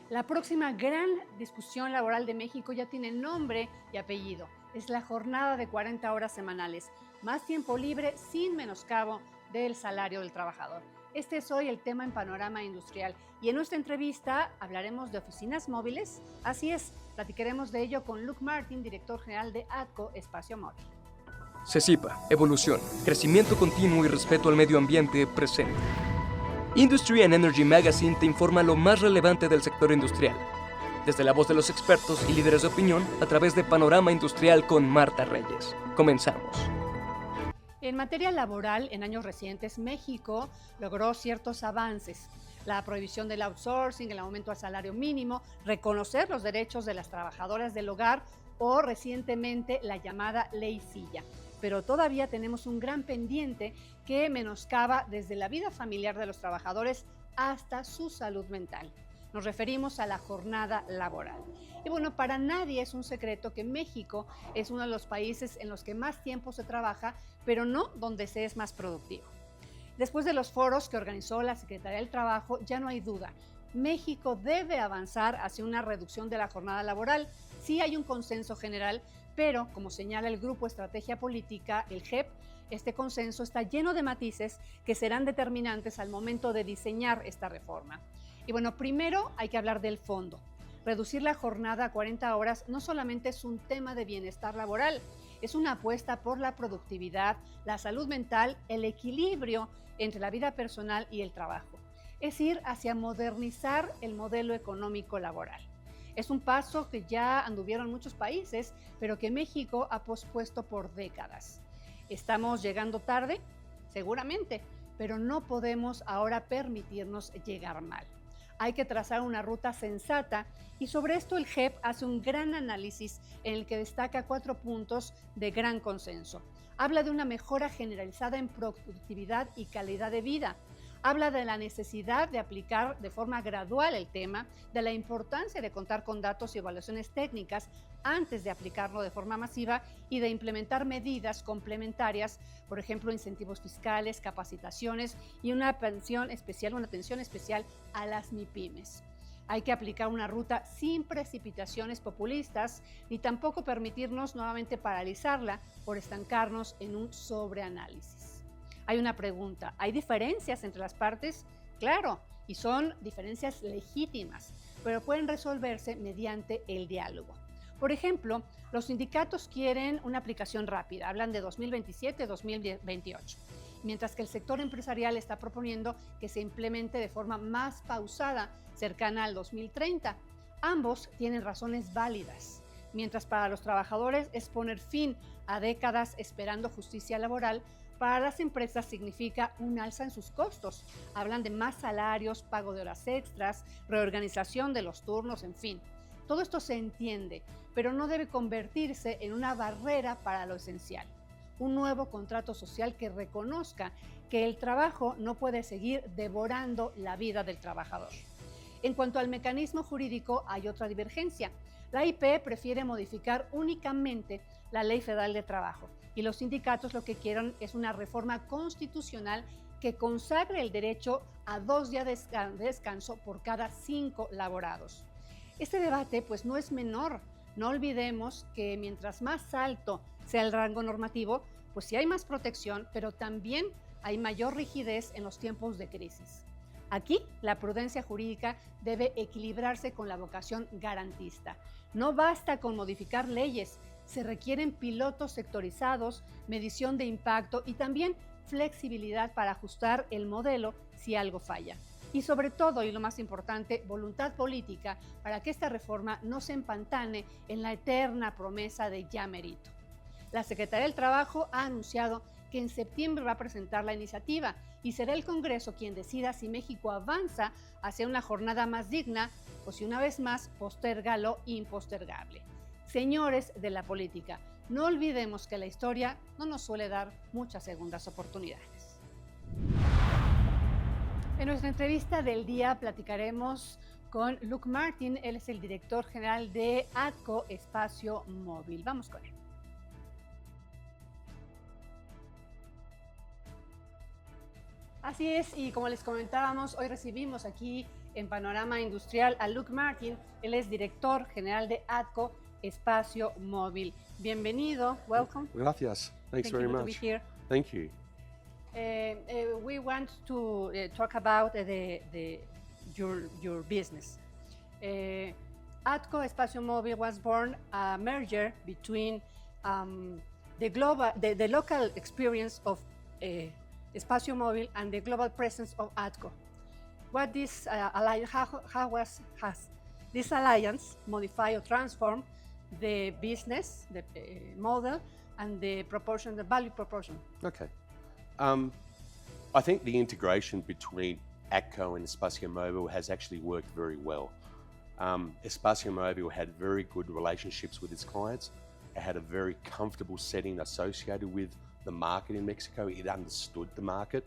La próxima gran discusión laboral de México ya tiene nombre y apellido. Es la jornada de 40 horas semanales, más tiempo libre sin menoscabo del salario del trabajador. Este es hoy el tema en Panorama Industrial y en nuestra entrevista hablaremos de oficinas móviles. Así es, platicaremos de ello con Luke Martin, director general de ATCO Espaciomovil. CSIPA, evolución, crecimiento continuo y respeto al medio ambiente presente. Industry and Energy Magazine te informa lo más relevante del sector industrial, desde la voz de los expertos y líderes de opinión a través de Panorama Industrial con Marta Reyes. Comenzamos. En materia laboral, en años recientes, México logró ciertos avances. La prohibición del outsourcing, el aumento al salario mínimo, reconocer los derechos de las trabajadoras del hogar o recientemente la llamada Ley Silla. Pero todavía tenemos un gran pendiente que menoscaba desde la vida familiar de los trabajadores hasta su salud mental. Nos referimos a la jornada laboral. Y bueno, para nadie es un secreto que México es uno de los países en los que más tiempo se trabaja, pero no donde se es más productivo. Después de los foros que organizó la Secretaría del Trabajo, ya no hay duda. México debe avanzar hacia una reducción de la jornada laboral. Sí hay un consenso general, pero como señala el Grupo Estrategia Política, el GEP, este consenso está lleno de matices que serán determinantes al momento de diseñar esta reforma. Y bueno, primero hay que hablar del fondo. Reducir la jornada a 40 horas no solamente es un tema de bienestar laboral, es una apuesta por la productividad, la salud mental, el equilibrio entre la vida personal y el trabajo. Es ir hacia modernizar el modelo económico laboral. Es un paso que ya anduvieron muchos países, pero que México ha pospuesto por décadas. ¿Estamos llegando tarde? Seguramente, pero no podemos ahora permitirnos llegar mal. Hay que trazar una ruta sensata y sobre esto el GEP hace un gran análisis en el que destaca 4 puntos de gran consenso. Habla de una mejora generalizada en productividad y calidad de vida. Habla de la necesidad de aplicar de forma gradual el tema, de la importancia de contar con datos y evaluaciones técnicas antes de aplicarlo de forma masiva y de implementar medidas complementarias, por ejemplo, incentivos fiscales, capacitaciones y una atención especial a las MIPYMES. Hay que aplicar una ruta sin precipitaciones populistas ni tampoco permitirnos nuevamente paralizarla por estancarnos en un sobreanálisis. Hay una pregunta, ¿hay diferencias entre las partes? Claro, y son diferencias legítimas, pero pueden resolverse mediante el diálogo. Por ejemplo, los sindicatos quieren una aplicación rápida, hablan de 2027-2028, mientras que el sector empresarial está proponiendo que se implemente de forma más pausada, cercana al 2030. Ambos tienen razones válidas. Mientras para los trabajadores es poner fin a décadas esperando justicia laboral, para las empresas significa un alza en sus costos. Hablan de más salarios, pago de horas extras, reorganización de los turnos, en fin. Todo esto se entiende, pero no debe convertirse en una barrera para lo esencial. Un nuevo contrato social que reconozca que el trabajo no puede seguir devorando la vida del trabajador. En cuanto al mecanismo jurídico, hay otra divergencia. La IP prefiere modificar únicamente la Ley Federal de Trabajo y los sindicatos lo que quieren es una reforma constitucional que consagre el derecho a 2 días de descanso por cada 5 laborados. Este debate pues no es menor. No olvidemos que mientras más alto sea el rango normativo, pues sí hay más protección, pero también hay mayor rigidez en los tiempos de crisis. Aquí, la prudencia jurídica debe equilibrarse con la vocación garantista. No basta con modificar leyes, se requieren pilotos sectorizados, medición de impacto y también flexibilidad para ajustar el modelo si algo falla. Y sobre todo, y lo más importante, voluntad política para que esta reforma no se empantane en la eterna promesa de ya merito. La Secretaría del Trabajo ha anunciado que en septiembre va a presentar la iniciativa y será el Congreso quien decida si México avanza hacia una jornada más digna o si una vez más posterga lo impostergable. Señores de la política, no olvidemos que la historia no nos suele dar muchas segundas oportunidades. En nuestra entrevista del día platicaremos con Luke Martin, él es el director general de ATCO Espaciomovil. Vamos con él. Así es, y como les comentábamos, hoy recibimos aquí en Panorama Industrial a Luke Martin. Él es director general de ATCO Espaciomovil. Bienvenido, welcome. Gracias. Thanks very Thank you much. to be here. Thank you. We want to talk about your business. ATCO Espaciomovil was born a merger between the local experience of Espaciomovil and the global presence of ATCO. What this alliance, has this alliance modified or transformed the business, the model, and the value proportion? Okay. I think the integration between ATCO and Espaciomovil has actually worked very well. Espaciomovil had very good relationships with its clients. It had a very comfortable setting associated with the market in Mexico. It understood the market.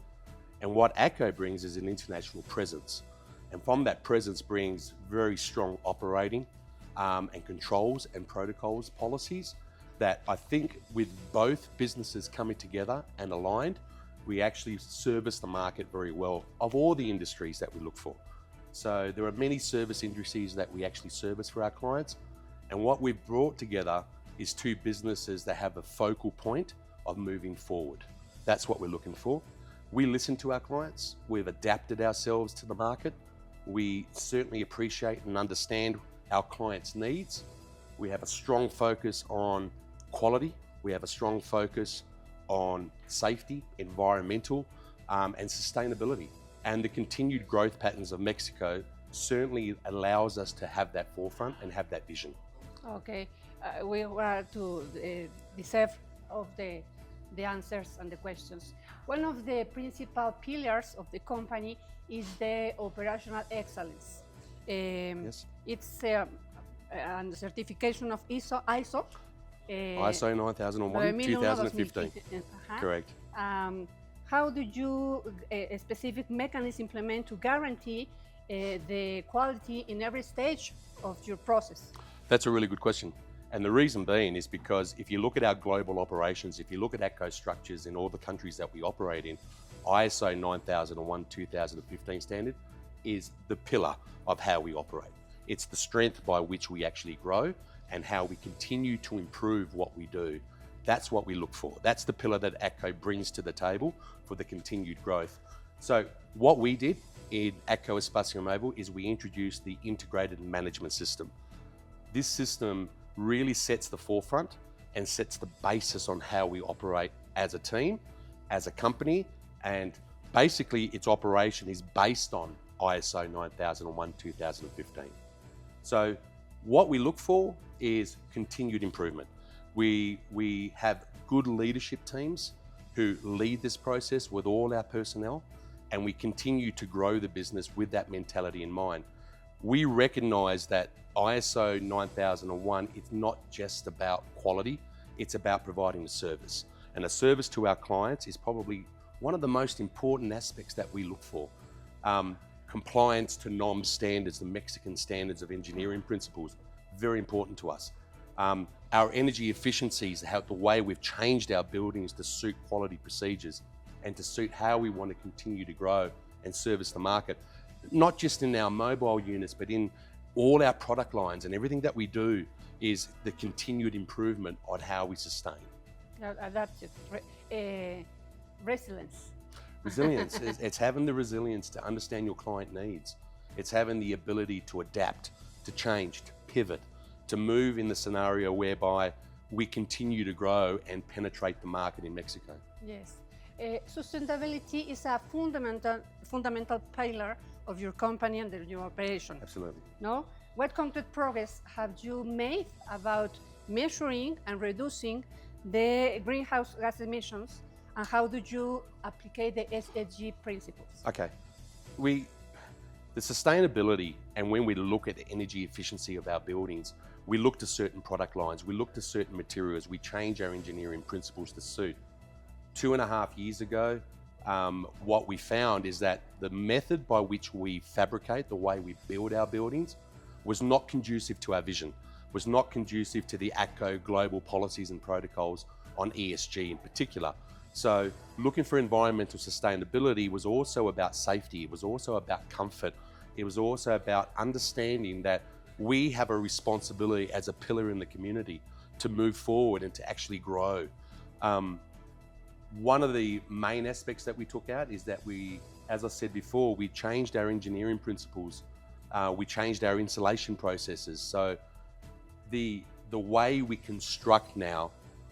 And what ATCO brings is an international presence. And from that presence brings very strong operating and controls and protocols, policies that I think with both businesses coming together and aligned, we actually service the market very well of all the industries that we look for. So there are many service industries that we actually service for our clients. And what we've brought together is two businesses that have a focal point of moving forward. That's what we're looking for. We listen to our clients. We've adapted ourselves to the market. We certainly appreciate and understand our clients' needs. We have a strong focus on quality. We have a strong focus on safety, environmental, and sustainability. And the continued growth patterns of Mexico certainly allows us to have that forefront and have that vision. Okay, we were to deserve of the answers and the questions. One of the principal pillars of the company is the operational excellence. Yes. It's a certification of ISO ISO 9001, 2015. Correct. How do you a specific mechanism implement to guarantee the quality in every stage of your process? That's a really good question. And the reason being is because if you look at our global operations, if you look at ATCO structures in all the countries that we operate in, ISO 9001 2015 standard is the pillar of how we operate. It's the strength by which we actually grow and how we continue to improve what we do. That's what we look for. That's the pillar that ATCO brings to the table for the continued growth. So what we did in ATCO Espaciomovil is we introduced the integrated management system. This system really sets the forefront and sets the basis on how we operate as a team, as a company, and basically its operation is based on ISO 9001 2015. So what we look for is continued improvement. We have good leadership teams who lead this process with all our personnel, and we continue to grow the business with that mentality in mind. We recognize that ISO 9001, it's not just about quality, it's about providing a service. And a service to our clients is probably one of the most important aspects that we look for. Compliance to NOM standards, the Mexican standards of engineering principles, very important to us. Our energy efficiencies, the way we've changed our buildings to suit quality procedures and to suit how we want to continue to grow and service the market, not just in our mobile units, but in all our product lines, and everything that we do is the continued improvement on how we sustain. That's it. Resilience. Resilience, it's having the resilience to understand your client needs. It's having the ability to adapt, to change, to pivot, to move in the scenario whereby we continue to grow and penetrate the market in Mexico. Yes. Sustainability is a fundamental pillar of your company and your operation. Absolutely. No? What concrete progress have you made about measuring and reducing the greenhouse gas emissions, and how do you apply the ESG principles? Okay. The sustainability, and when we look at the energy efficiency of our buildings, we look to certain product lines, we look to certain materials, we change our engineering principles to suit. 2.5 years ago, what we found is that the method by which we fabricate, the way we build our buildings, was not conducive to our vision, was not conducive to the ATCO global policies and protocols on ESG in particular. So looking for environmental sustainability was also about safety. It was also about comfort. It was also about understanding that we have a responsibility as a pillar in the community to move forward and to actually grow. One of the main aspects that we took out is that we, as I said before, we changed our engineering principles. We changed our insulation processes. So the way we construct now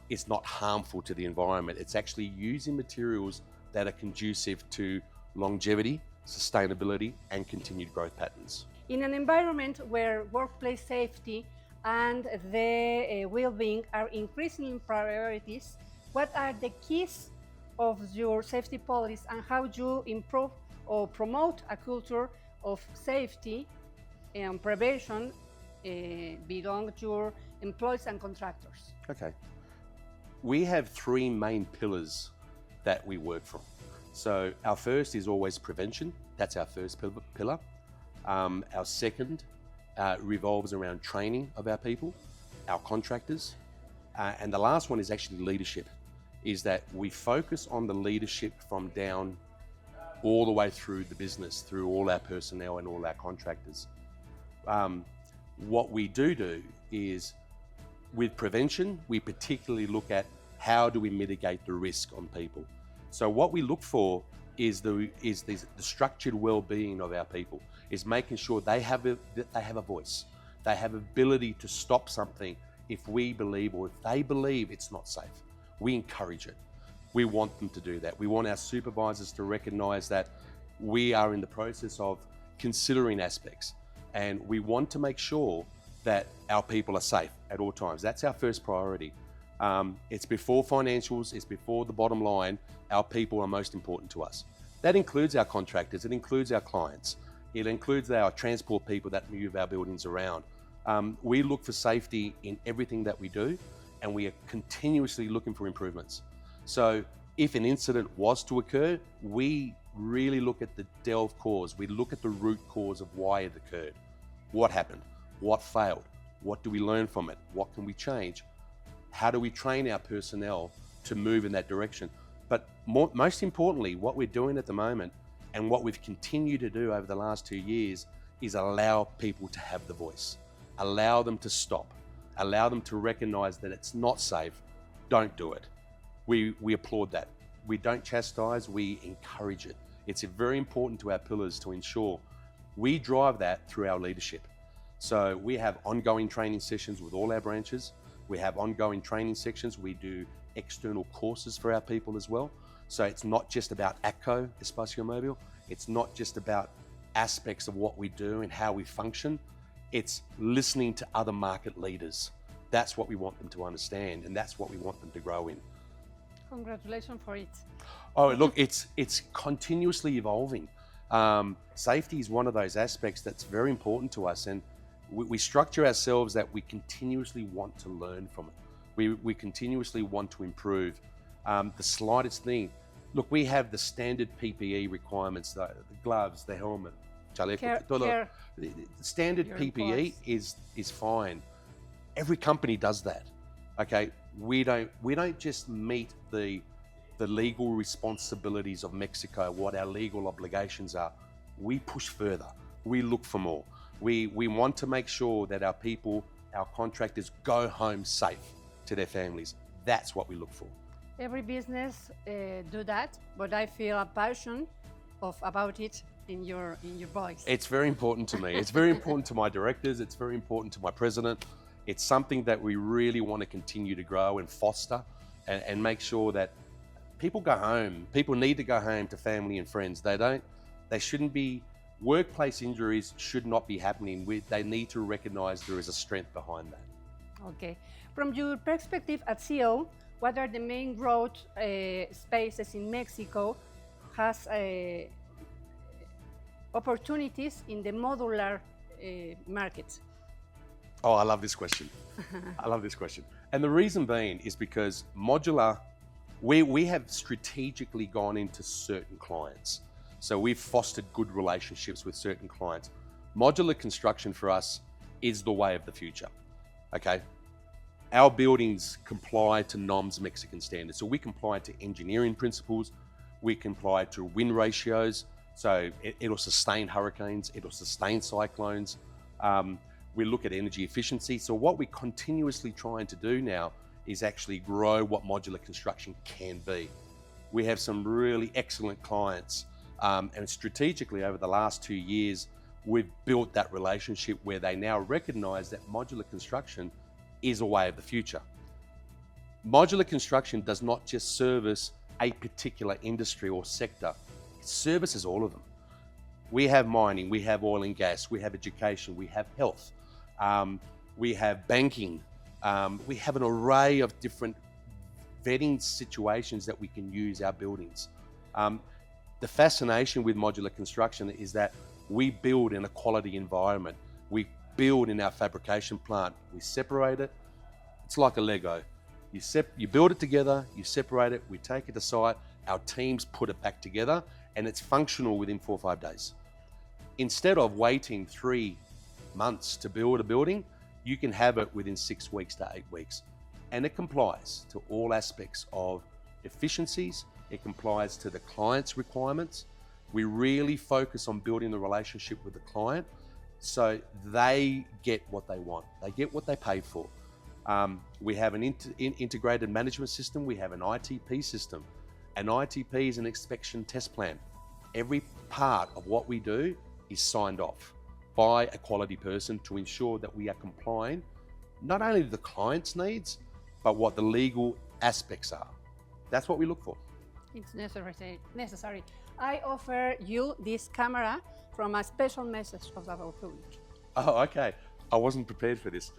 is not harmful to the environment. It's actually using materials that are conducive to longevity, sustainability, and continued growth patterns. In an environment where workplace safety and the well-being are increasingly priorities, what are the keys of your safety policy and how you improve or promote a culture of safety and prevention belong your employees and contractors? Okay. We have three main pillars that we work from. So our first is always prevention. That's our first pillar. Our second revolves around training of our people, our contractors. And the last one is actually leadership, is that we focus on the leadership from down all the way through the business, through all our personnel and all our contractors. What we do is, with prevention, we particularly look at how do we mitigate the risk on people. So what we look for is the structured well-being of our people, is making sure they have a voice, they have ability to stop something if we believe or if they believe it's not safe. We encourage it. We want them to do that. We want our supervisors to recognize that we are in the process of considering aspects, and we want to make sure that our people are safe at all times. That's our first priority. It's before financials, it's before the bottom line. Our people are most important to us. That includes our contractors, it includes our clients, it includes our transport people that move our buildings around. We look for safety in everything that we do, and we are continuously looking for improvements. So if an incident was to occur, we really look at the delve cause. We look at the root cause of why it occurred. What happened? What failed? What do we learn from it? What can we change? How do we train our personnel to move in that direction? But most importantly, what we're doing at the moment and what we've continued to do over the last 2 years is allow people to have the voice, allow them to stop, allow them to recognize that it's not safe. Don't do it. We applaud that. We don't chastise, we encourage it. It's very important to our pillars to ensure we drive that through our leadership. So we have ongoing training sessions with all our branches. We have ongoing training sections. We do external courses for our people as well. So it's not just about ATCO Espaciomovil. It's not just about aspects of what we do and how we function. It's listening to other market leaders. That's what we want them to understand, and that's what we want them to grow in. Congratulations for it. Oh, look, it's continuously evolving. Safety is one of those aspects that's very important to us, and we structure ourselves that we continuously want to learn from it. We continuously want to improve. The slightest thing. Look, we have the standard PPE requirements, the gloves, the helmet, chaleco, the standard PPE is fine. Every company does that. Okay, we don't just meet the legal responsibilities of Mexico, what our legal obligations are. We push further. We look for more. We want to make sure that our people, our contractors, go home safe to their families. That's what we look for. Every business do that, but I feel a passion about it in your voice. It's very important to me. It's very important to my directors. It's very important to my president. It's something that we really want to continue to grow and foster and make sure that people go home. People need to go home to family and friends. They shouldn't be, workplace injuries should not be happening. They need to recognize there is a strength behind that. Okay. From your perspective as CEO, what are the main growth spaces in Mexico has opportunities in the modular market? Oh, I love this question. I love this question. And the reason being is because modular, we have strategically gone into certain clients. So we've fostered good relationships with certain clients. Modular construction for us is the way of the future, okay? our buildings comply to NOMS Mexican standards. So we comply to engineering principles, we comply to wind ratios, so it'll sustain hurricanes, it'll sustain cyclones. We look at energy efficiency. So what we're continuously trying to do now is actually grow what modular construction can be. We have some really excellent clients, and strategically over the last 2 years, we've built that relationship where they now recognize that modular construction is a way of the future. Modular construction does not just service a particular industry or sector, it services all of them. We have mining, we have oil and gas, we have education, we have health, we have banking, we have an array of different vetting situations that we can use our buildings. The fascination with modular construction is that we build in a quality environment. We build in our fabrication plant. We separate it. It's like a Lego. You build it together, you separate it, we take it to site, our teams put it back together, and it's functional within 4 or 5 days. Instead of waiting 3 months to build a building, you can have it within 6 weeks to 8 weeks. And it complies to all aspects of efficiencies. It complies to the client's requirements. We really focus on building the relationship with the client so they get what they want. They get what they paid for. We have an integrated management system. We have an ITP system. An ITP is an inspection test plan. Every part of what we do is signed off by a quality person to ensure that we are complying not only to the client's needs, but what the legal aspects are. That's what we look for. It's necessary. I offer you this camera from a special message of our public. Oh, okay. I wasn't prepared for this.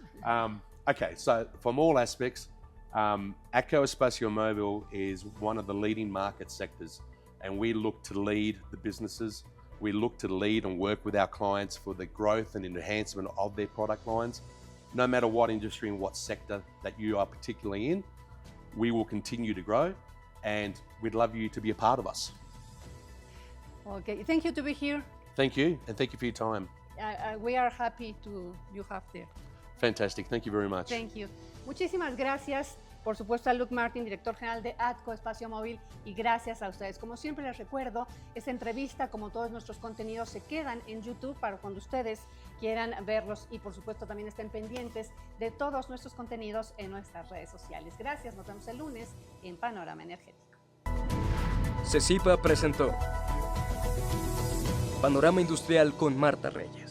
Okay, so from all aspects, ATCO Espaciomovil is one of the leading market sectors, and we look to lead the businesses. We look to lead and work with our clients for the growth and enhancement of their product lines. No matter what industry and what sector that you are particularly in, we will continue to grow, and we'd love you to be a part of us. Okay, thank you to be here. Thank you, and thank you for your time. We are happy you have there. Fantastic, thank you very much. Thank you. Muchísimas gracias, por supuesto, a Luke Martin, director general de ATCO Espaciomovil, y gracias a ustedes. Como siempre les recuerdo, esta entrevista, como todos nuestros contenidos, se quedan en YouTube para cuando ustedes quieran verlos, y por supuesto también estén pendientes de todos nuestros contenidos en nuestras redes sociales. Gracias, nos vemos el lunes en Panorama Energético. CSIPA presentó Panorama Industrial con Marta Reyes.